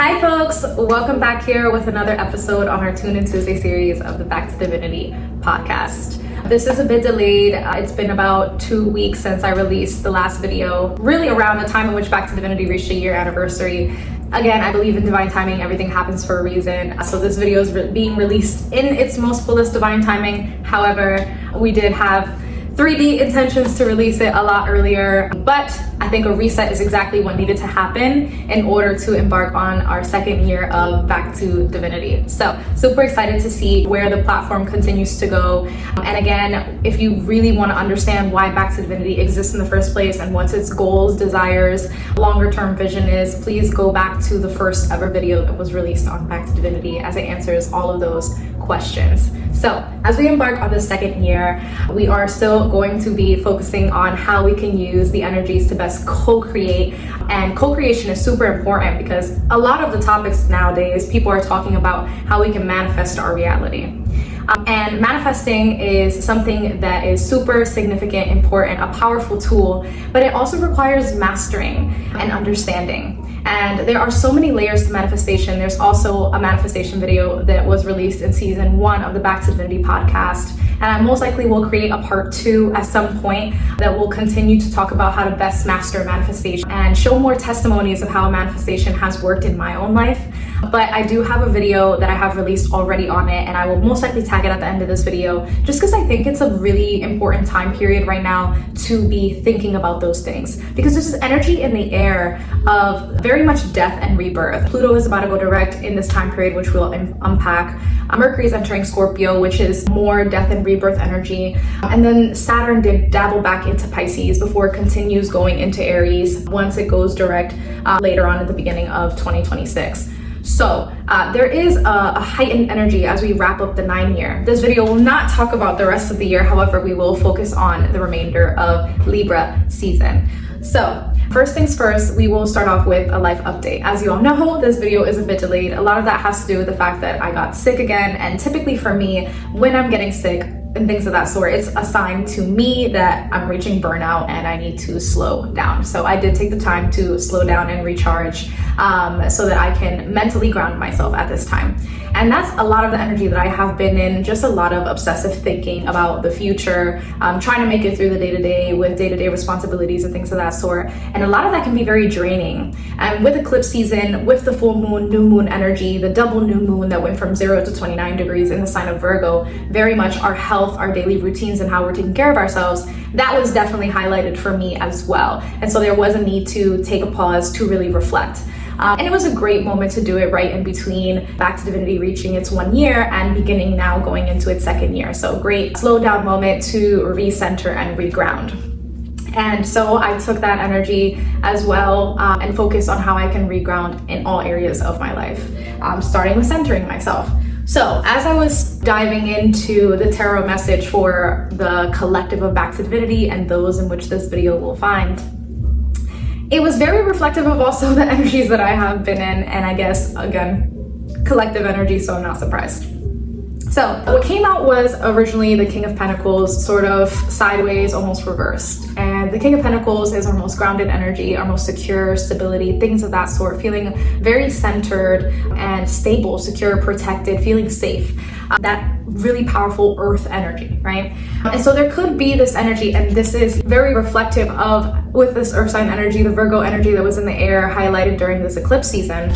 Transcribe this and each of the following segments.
Hi folks, welcome back here with another episode on our Tune In Tuesday series of the Back to Divinity podcast. This is a bit delayed. It's been about 2 weeks since I released the last video, really around the time in which Back to Divinity reached a year anniversary. Again, I believe in divine timing. Everything happens for a reason. So this video is being released in its most fullest divine timing. However, we did have 3D intentions to release it a lot earlier, but I think a reset is exactly what needed to happen in order to embark on our second year of Back to Divinity. So super excited to see where the platform continues to go. And again, if you really want to understand why Back to Divinity exists in the first place and what its goals, desires, longer term vision is, please go back to the first ever video that was released on Back to Divinity as it answers all of those questions. So as we embark on the second year, we are still going to be focusing on how we can use the energies to best co-create. And co-creation is super important because a lot of the topics nowadays, people are talking about how we can manifest our reality. And manifesting is something that is super significant, important, a powerful tool, but it also requires mastering and understanding. And there are so many layers to manifestation. There's also a manifestation video that was released in season 1 of the Back to Divinity podcast. And I most likely will create a part 2 at some point that will continue to talk about how to best master manifestation and show more testimonies of how manifestation has worked in my own life. But I do have a video that I have released already on it, and I will most likely tag it at the end of this video, just because I think it's a really important time period right now to be thinking about those things. Because there's this energy in the air of very much death and rebirth. Pluto is about to go direct in this time period, which we'll unpack. Mercury is entering Scorpio, which is more death and rebirth energy. And then Saturn did dabble back into Pisces before it continues going into Aries once it goes direct later on at the beginning of 2026. So there is a heightened energy as we wrap up the 9 year. This video will not talk about the rest of the year. However, we will focus on the remainder of Libra season. So first things first, we will start off with a life update. As you all know, this video is a bit delayed. A lot of that has to do with the fact that I got sick again. And typically for me, when I'm getting sick and things of that sort, it's a sign to me that I'm reaching burnout and I need to slow down. So I did take the time to slow down and recharge so that I can mentally ground myself at this time. And that's a lot of the energy that I have been in, just a lot of obsessive thinking about the future, trying to make it through the day-to-day with day-to-day responsibilities and things of that sort. And a lot of that can be very draining. And with eclipse season, with the full moon, new moon energy, the double new moon that went from 0 to 29 degrees in the sign of Virgo, very much our health, our daily routines, and how we're taking care of ourselves, that was definitely highlighted for me as well. And so there was a need to take a pause to really reflect. And it was a great moment to do it right in between Back to Divinity reaching its 1 year and beginning now going into its second year. So great slow down moment to recenter and reground. And so I took that energy as well and focused on how I can reground in all areas of my life, starting with centering myself. So as I was diving into the tarot message for the collective of Back to Divinity and those in which this video will find, it was very reflective of also the energies that I have been in, and I guess, again, collective energy, so I'm not surprised. So what came out was originally the King of Pentacles, sort of sideways, almost reversed. And the King of Pentacles is our most grounded energy, our most secure, stability, things of that sort, feeling very centered and stable, secure, protected, feeling safe. That really powerful earth energy, right? And so there could be this energy, and this is very reflective of, with this earth sign energy, the Virgo energy that was in the air highlighted during this eclipse season.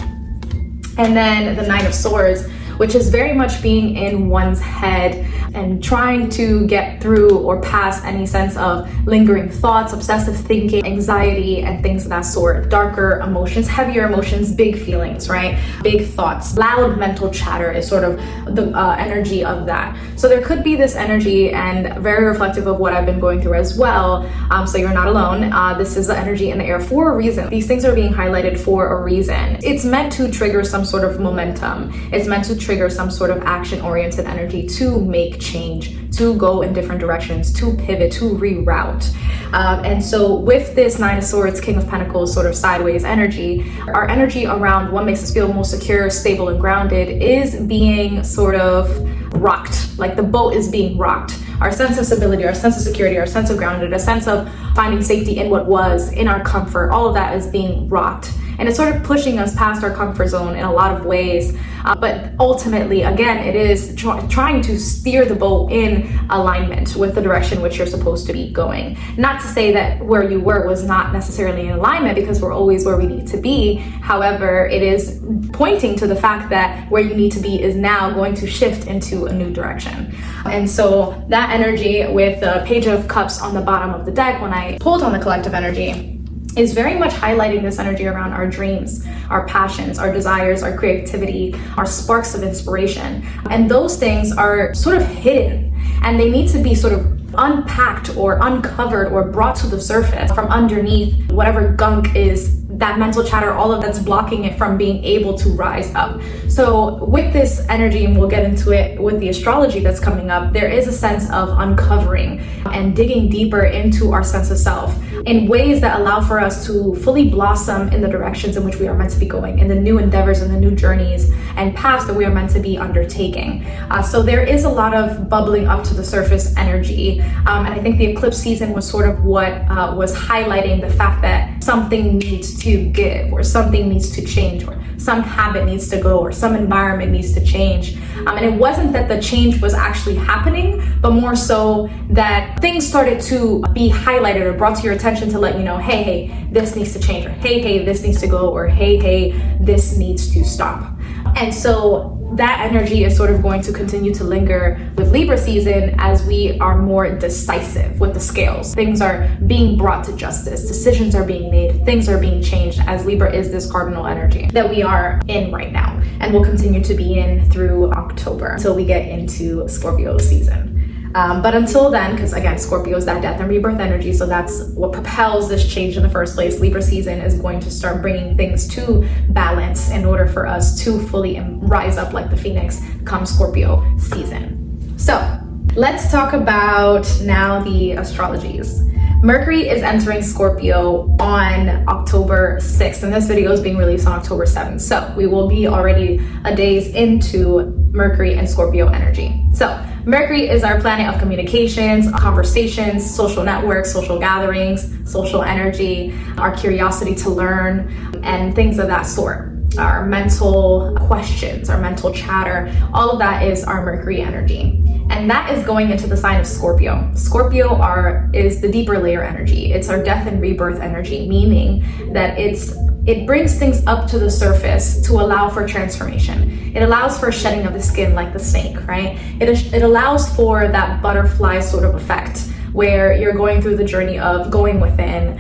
And then the Nine of Swords, which is very much being in one's head and trying to get through or past any sense of lingering thoughts, obsessive thinking, anxiety, and things of that sort. Darker emotions, heavier emotions, big feelings, right? Big thoughts. Loud mental chatter is sort of the energy of that. So there could be this energy, and very reflective of what I've been going through as well. So you're not alone. This is the energy in the air for a reason. These things are being highlighted for a reason. It's meant to trigger some sort of momentum. It's meant to trigger some sort of action-oriented energy to make change, to go in different directions, to pivot, to reroute. And so with this Nine of Swords, King of Pentacles sort of sideways energy, our energy around what makes us feel most secure, stable, and grounded is being sort of rocked, like the boat is being rocked. Our sense of stability, our sense of security, our sense of grounded, a sense of finding safety in what was, in our comfort, all of that is being rocked. and it's sort of pushing us past our comfort zone in a lot of ways. But ultimately, again, it is trying to steer the boat in alignment with the direction which you're supposed to be going. Not to say that where you were was not necessarily in alignment, because we're always where we need to be. However, it is pointing to the fact that where you need to be is now going to shift into a new direction. And so that energy with the Page of Cups on the bottom of the deck, when I pulled on the collective energy, is very much highlighting this energy around our dreams, our passions, our desires, our creativity, our sparks of inspiration. And those things are sort of hidden, and they need to be sort of unpacked or uncovered or brought to the surface from underneath whatever gunk is, that mental chatter, all of that's blocking it from being able to rise up. So with this energy, and we'll get into it with the astrology that's coming up, there is a sense of uncovering and digging deeper into our sense of self in ways that allow for us to fully blossom in the directions in which we are meant to be going, in the new endeavors and the new journeys and paths that we are meant to be undertaking. So there is a lot of bubbling up to the surface energy. And I think the eclipse season was sort of what was highlighting the fact that something needs to give, or something needs to change, or some habit needs to go, or some environment needs to change. And it wasn't that the change was actually happening, but more so that things started to be highlighted or brought to your attention to let you know, hey, this needs to change, or hey, this needs to go, or hey, this needs to stop. And so that energy is sort of going to continue to linger with Libra season as we are more decisive with the scales. Things are being brought to justice, decisions are being made, things are being changed, as Libra is this cardinal energy that we are in right now and will continue to be in through October until we get into Scorpio season. But until then, because again, Scorpio is that death and rebirth energy, so that's what propels this change in the first place. Libra season is going to start bringing things to balance in order for us to fully rise up like the phoenix come Scorpio season. So let's talk about now the astrologies. Mercury is entering Scorpio on October 6th, and this video is being released on October 7th. So we will be already a days into Mercury and Scorpio energy. So Mercury is our planet of communications, conversations, social networks, social gatherings, social energy, our curiosity to learn, and things of that sort. Our mental questions, our mental chatter, all of that is our Mercury energy. And that is going into the sign of Scorpio. Scorpio is the deeper layer energy. It's our death and rebirth energy, meaning that it brings things up to the surface to allow for transformation. It allows for shedding of the skin like the snake, right? It allows for that butterfly sort of effect where you're going through the journey of going within,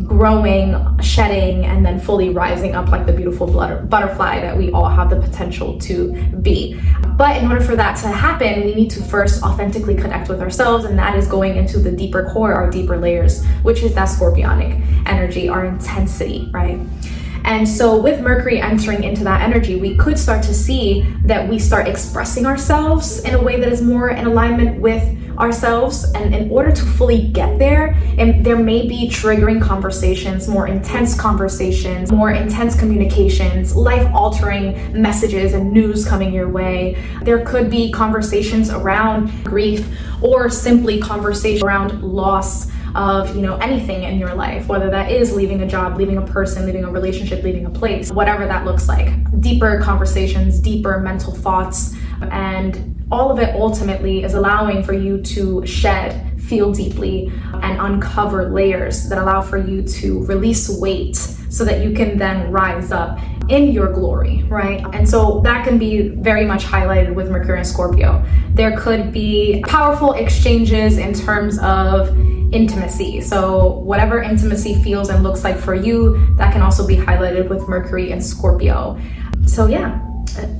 growing, shedding, and then fully rising up like the beautiful butterfly that we all have the potential to be. But in order for that to happen, we need to first authentically connect with ourselves, and that is going into the deeper core, our deeper layers, which is that scorpionic energy, our intensity, right? And so with Mercury entering into that energy, we could start to see that we start expressing ourselves in a way that is more in alignment with ourselves. And in order to fully get there, and there may be triggering conversations, more intense communications, life-altering messages and news coming your way. There could be conversations around grief, or simply conversation around loss of anything in your life, whether that is leaving a job, leaving a person, leaving a relationship, leaving a place, whatever that looks like. Deeper conversations, deeper mental thoughts, and all of it ultimately is allowing for you to shed, feel deeply, and uncover layers that allow for you to release weight so that you can then rise up in your glory, right? And so that can be very much highlighted with Mercury and Scorpio. There could be powerful exchanges in terms of intimacy. So whatever intimacy feels and looks like for you, that can also be highlighted with Mercury and Scorpio. So yeah,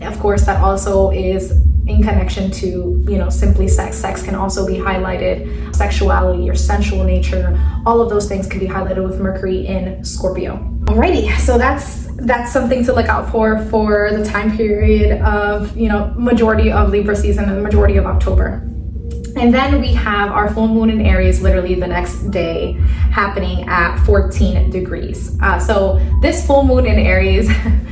of course, that also is in connection to, simply sex. Sex can also be highlighted, sexuality, your sensual nature, all of those things can be highlighted with Mercury in Scorpio. Alrighty, so that's something to look out for the time period of, majority of Libra season and the majority of October. And then we have our full moon in Aries literally the next day, happening at 14 degrees. So this full moon in Aries,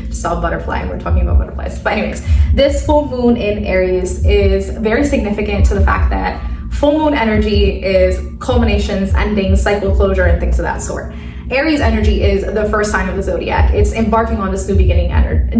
just saw a butterfly and we're talking about butterflies. But anyways, this full moon in Aries is very significant to the fact that full moon energy is culminations, endings, cycle closure, and things of that sort. Aries energy is the first sign of the zodiac. It's embarking on this new beginning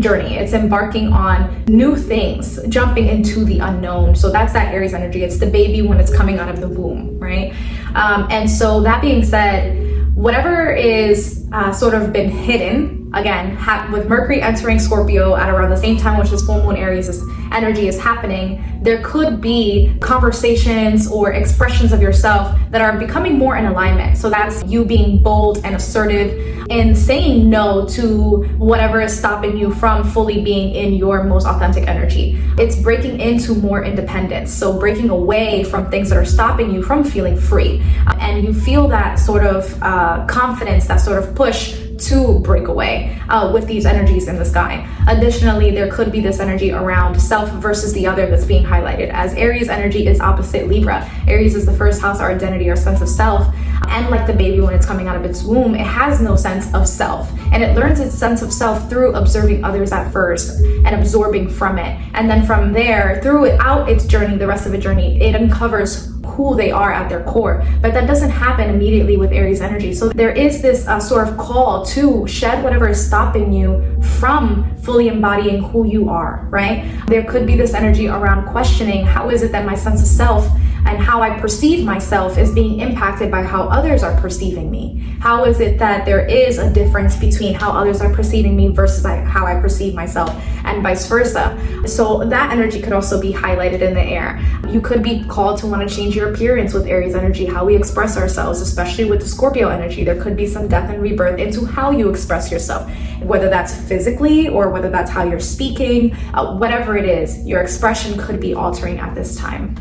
journey. It's embarking on new things, jumping into the unknown. So that's that Aries energy. It's the baby when it's coming out of the womb, right? And so that being said, whatever is sort of been hidden, again, with Mercury entering Scorpio at around the same time which this full moon Aries energy is happening, there could be conversations or expressions of yourself that are becoming more in alignment. So that's you being bold and assertive and saying no to whatever is stopping you from fully being in your most authentic energy. It's breaking into more independence. So breaking away from things that are stopping you from feeling free. And you feel that sort of confidence, that sort of push to break away with these energies in the sky. Additionally, there could be this energy around self versus the other that's being highlighted, as Aries energy is opposite Libra. Aries is the first house, our identity, our sense of self. And like the baby when it's coming out of its womb, it has no sense of self. And it learns its sense of self through observing others at first and absorbing from it. And then from there, throughout its journey, the rest of its journey, it uncovers who they are at their core. But that doesn't happen immediately with Aries energy. So there is this sort of call to shed whatever is stopping you from fully embodying who you are, right? There could be this energy around questioning, how is it that my sense of self and how I perceive myself is being impacted by how others are perceiving me? How is it that there is a difference between how others are perceiving me versus how I perceive myself, and vice versa? So that energy could also be highlighted in the air. You could be called to want to change your appearance with Aries energy, how we express ourselves, especially with the Scorpio energy. There could be some death and rebirth into how you express yourself, whether that's physically or whether that's how you're speaking, whatever it is, your expression could be altering at this time.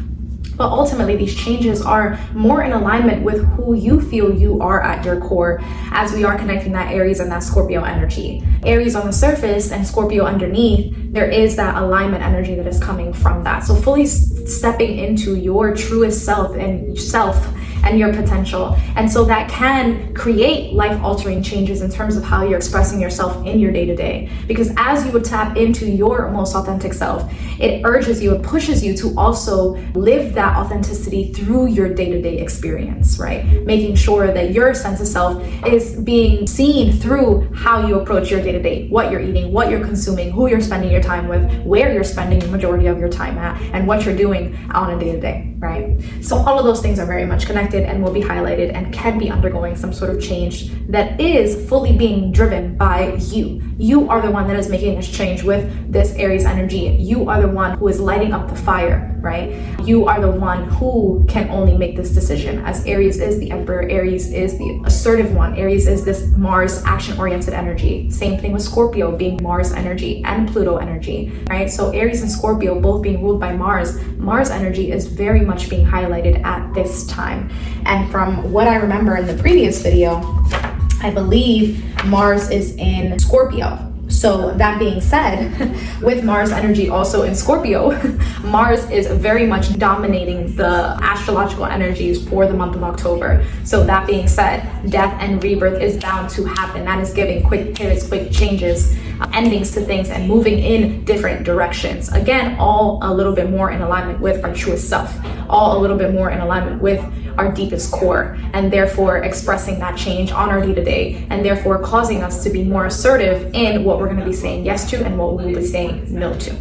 But ultimately, these changes are more in alignment with who you feel you are at your core, as we are connecting that Aries and that Scorpio energy. Aries on the surface and Scorpio underneath, there is that alignment energy that is coming from that. So fully stepping into your truest self and your potential. And so that can create life-altering changes in terms of how you're expressing yourself in your day-to-day. Because as you would tap into your most authentic self, it urges you, it pushes you to also live that authenticity through your day-to-day experience, right? Making sure that your sense of self is being seen through how you approach your day-to-day, what you're eating, what you're consuming, who you're spending your time with, where you're spending the majority of your time at, and what you're doing on a day-to-day, right? So all of those things are very much connected and will be highlighted and can be undergoing some sort of change that is fully being driven by you. You are the one that is making this change with this Aries energy. You are the one who is lighting up the fire, right? You are the one who can only make this decision, as Aries is the emperor. Aries is the assertive one. Aries is this Mars action-oriented energy. Same thing with Scorpio being Mars energy and Pluto energy, right? So Aries and Scorpio both being ruled by Mars. Mars energy is very much being highlighted at this time. And from what I remember in the previous video, I believe Mars is in Scorpio. So that being said, with Mars energy also in Scorpio, Mars is very much dominating the astrological energies for the month of October. So that being said, death and rebirth is bound to happen. That is giving quick pivots, quick changes, endings to things, and moving in different directions. Again, all a little bit more in alignment with our truest self, all a little bit more in alignment with our deepest core, and therefore expressing that change on our day-to-day, and therefore causing us to be more assertive in what we're going to be saying yes to and what we will be saying no to.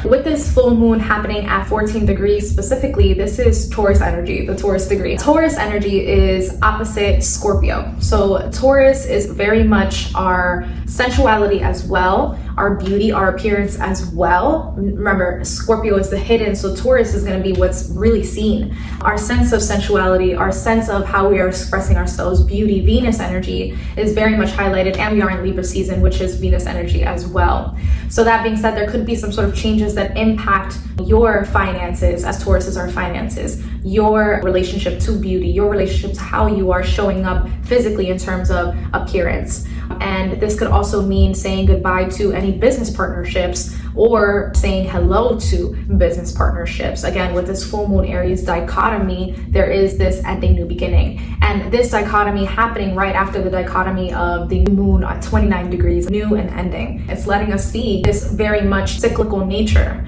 With this full moon happening at 14 degrees specifically, this is Taurus energy, the Taurus degree. Taurus energy is opposite Scorpio. So Taurus is very much our sensuality as well, our beauty, our appearance as well. Remember, Scorpio is the hidden, so Taurus is going to be what's really seen. Our sense of sensuality, our sense of how we are expressing ourselves, beauty, Venus energy is very much highlighted, and we are in Libra season, which is Venus energy as well. So that being said, there could be some sort of changes that impact your finances, as Taurus is our finances, your relationship to beauty, your relationship to how you are showing up physically in terms of appearance. And this could also mean saying goodbye to any business partnerships or saying hello to business partnerships. Again, with this full moon Aries dichotomy, there is this ending, new beginning. And this dichotomy happening right after the dichotomy of the new moon at 29 degrees, new and ending. It's letting us see this very much cyclical nature,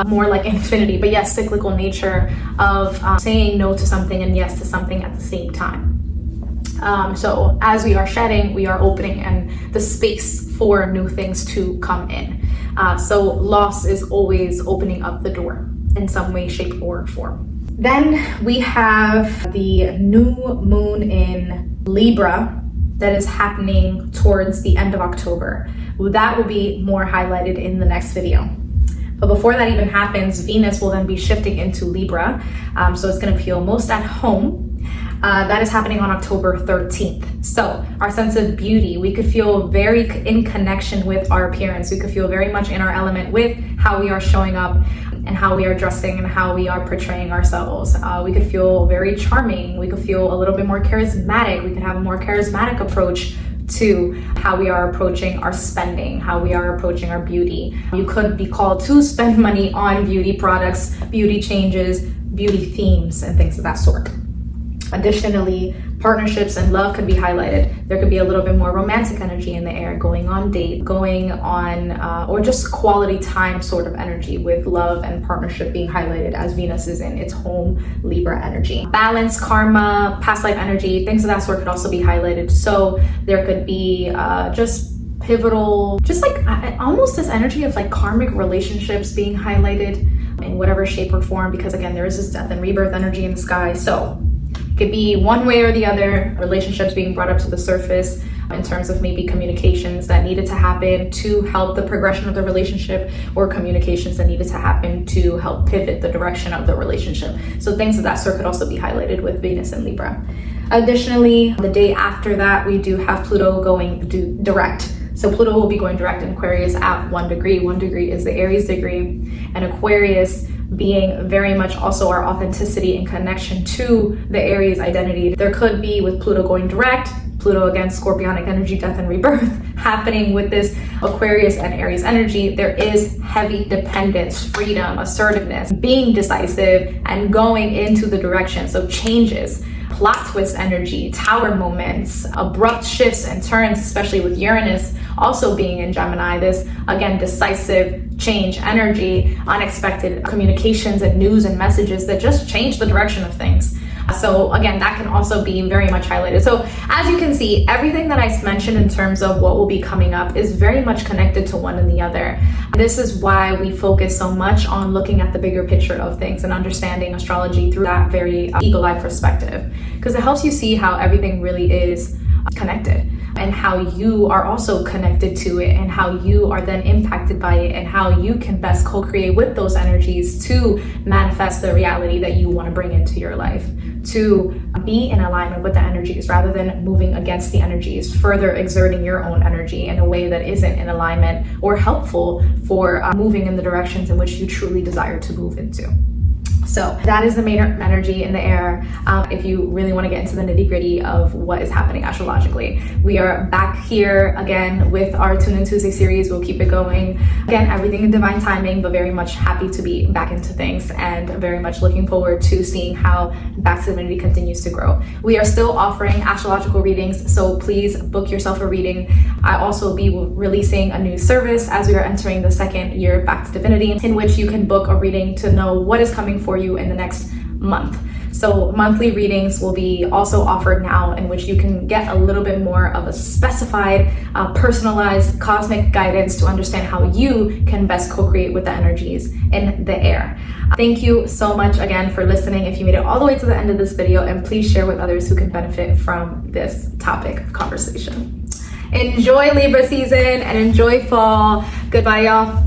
more like infinity, but yes, cyclical nature of saying no to something and yes to something at the same time. So as we are shedding, we are opening and the space for new things to come in. So loss is always opening up the door in some way, shape, or form. Then we have the new moon in Libra that is happening towards the end of October. That will be more highlighted in the next video. But before that even happens, Venus will then be shifting into Libra. So it's going to feel most at home. That is happening on October 13th. So our sense of beauty, we could feel very in connection with our appearance. We could feel very much in our element with how we are showing up and how we are dressing and how we are portraying ourselves. We could feel very charming. We could feel a little bit more charismatic. We could have a more charismatic approach to how we are approaching our spending, how we are approaching our beauty. You could be called to spend money on beauty products, beauty changes, beauty themes, and things of that sort. Additionally, partnerships and love could be highlighted. There could be a little bit more romantic energy in the air, going on date, going on, or just quality time sort of energy, with love and partnership being highlighted as Venus is in its home Libra energy. Balance, karma, past life energy, things of that sort could also be highlighted. So there could be just pivotal, just like almost this energy of like karmic relationships being highlighted in whatever shape or form, because again, there is this death and rebirth energy in the sky. So could be one way or the other, relationships being brought up to the surface in terms of maybe communications that needed to happen to help the progression of the relationship, or communications that needed to happen to help pivot the direction of the relationship. So things of that sort could also be highlighted with Venus and Libra. Additionally, the day after that, we do have Pluto going direct. So Pluto will be going direct in Aquarius at 1 degree. 1 degree is the Aries degree, and Aquarius being very much also our authenticity and connection to the Aries identity. There could be, with Pluto going direct, Pluto again, scorpionic energy, death and rebirth, happening with this Aquarius and Aries energy. There is heavy dependence, freedom, assertiveness, being decisive, and going into the direction. So changes, plot twist energy, tower moments, abrupt shifts and turns, especially with Uranus also being in Gemini. This, again, decisive change energy, unexpected communications and news and messages that just change the direction of things. So again, that can also be very much highlighted. So as you can see, everything that I mentioned in terms of what will be coming up is very much connected to one and the other. This is why we focus so much on looking at the bigger picture of things and understanding astrology through that very eagle-eye perspective, because it helps you see how everything really is connected, and how you are also connected to it, and how you are then impacted by it, and how you can best co-create with those energies to manifest the reality that you want to bring into your life, to be in alignment with the energies rather than moving against the energies, further exerting your own energy in a way that isn't in alignment or helpful for moving in the directions in which you truly desire to move into. So that is the main energy in the air. If you really want to get into the nitty-gritty of what is happening astrologically, we are back here again with our Tune In Tuesday series. We'll keep it going. Again, everything in divine timing, but very much happy to be back into things and very much looking forward to seeing how Back to Divinity continues to grow. We are still offering astrological readings, so please book yourself a reading. I also be releasing a new service as we are entering the second year Back to Divinity, in which you can book a reading to know what is coming for you in the next month. So monthly readings will be also offered now, in which you can get a little bit more of a specified, personalized cosmic guidance to understand how you can best co-create with the energies in the air. Thank you so much again for listening. If you made it all the way to the end of this video, and please share with others who can benefit from this topic of conversation. Enjoy Libra season and enjoy fall. Goodbye, y'all.